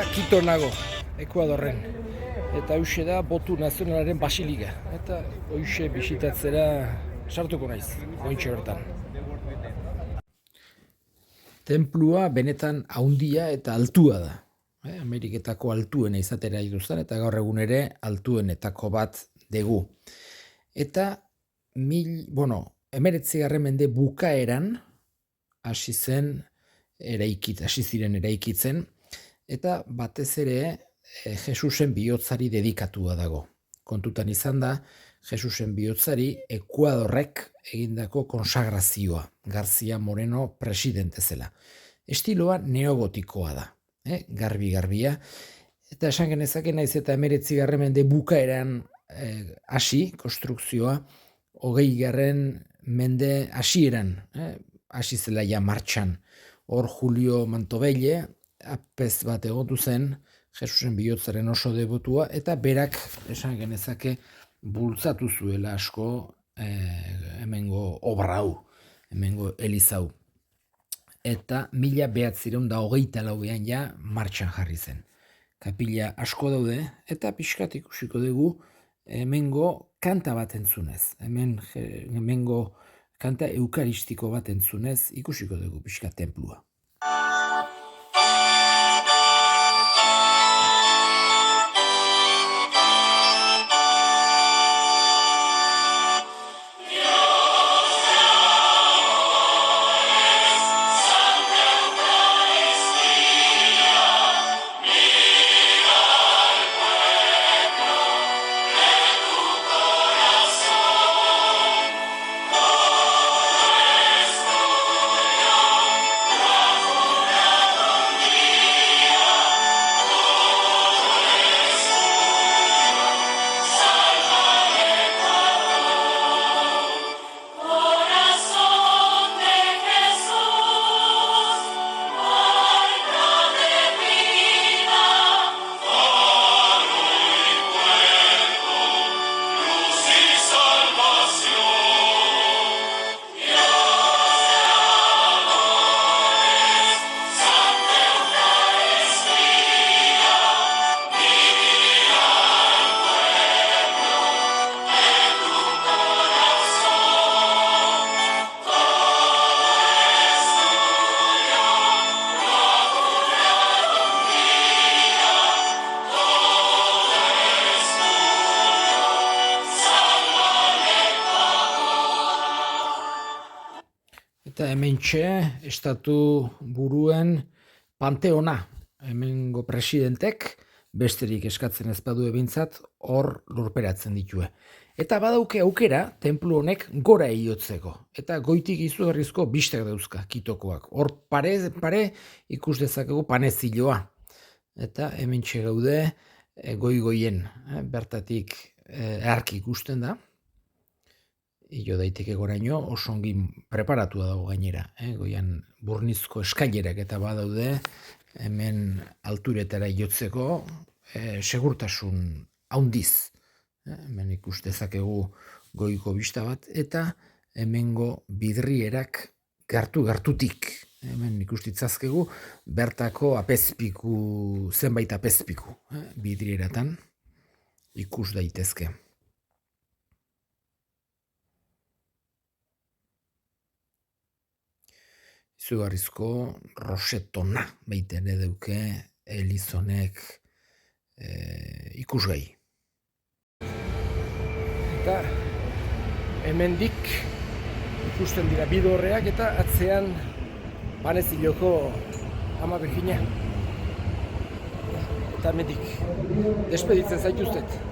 eta Quito nago, Ekuadorren. Eta hauxe da botu nazionalaren basiliga. Eta hauxe bisitatzera sartuko naiz, gointxe bertan. Tenplua benetan haundia eta altua da. Ameriketako altuena izatera iduzten, eta gaur egun ere altuenetako bat dugu. Eta 19. mende bukaeran hasi ziren eraikitzen, eta batez ere Jesusen bihotzari dedikatua dago. Kontutan izan da, Jesusen bihotzari Ekuadorrek egindako konsagrazioa, García Moreno presidente zela. Estiloa neogotikoa da, garbi-garbia, eta esan genezake naiz eta 19. mende bukaeran hasi konstrukzioa, 20. mende hasieran hasi zela ja martxan. Hor Julio Montebello apez bat egotu zen, Jesusen bihotzaren oso devotua, eta berak esan genezake bultzatu zuela asko hemengo obra hau, hemengo elizau. Eta 1924 ja martxan jarri zen. Kapila asko daude, eta pixkat ikusiko dugu hemengo kanta bat entzunez. Hemengo kanta eukaristiko bat entzunez ikusiko dugu pixkat tenplua. Eta hementxe estatu buruen panteona, hemengo presidentek, besterik eskatzen ez badu ebintzat, hor lurperatzen ditue. Eta badauke aukera, tenplu honek gora eiotzeko. Eta goitik izugarrizko bistak dauzka, Quitokoak. Hor pare ikus dezakegu paneziloa. Eta hementxe gaude goi-goien, bertatik earki ikusten da. Ilo daiteke goraino, oso ongi preparatua dago gainera. Goian burnizko eskailerak eta badaude, hemen alturetara jotzeko segurtasun haundiz. Hemen ikus dezakegu goiko bista bat, eta hemengo bidrierak gertutik. Hemen ikus ditzazkegu bertako zenbait apezpiku bidrieratan ikus daitezke. Izugarrizko rosetona baiten eduke elizonek ikusgai. Eta hemendik ikusten dira bidorreak eta atzean Paneziloko Ama Birjina. Eta hemendik despeditzen zaituztet.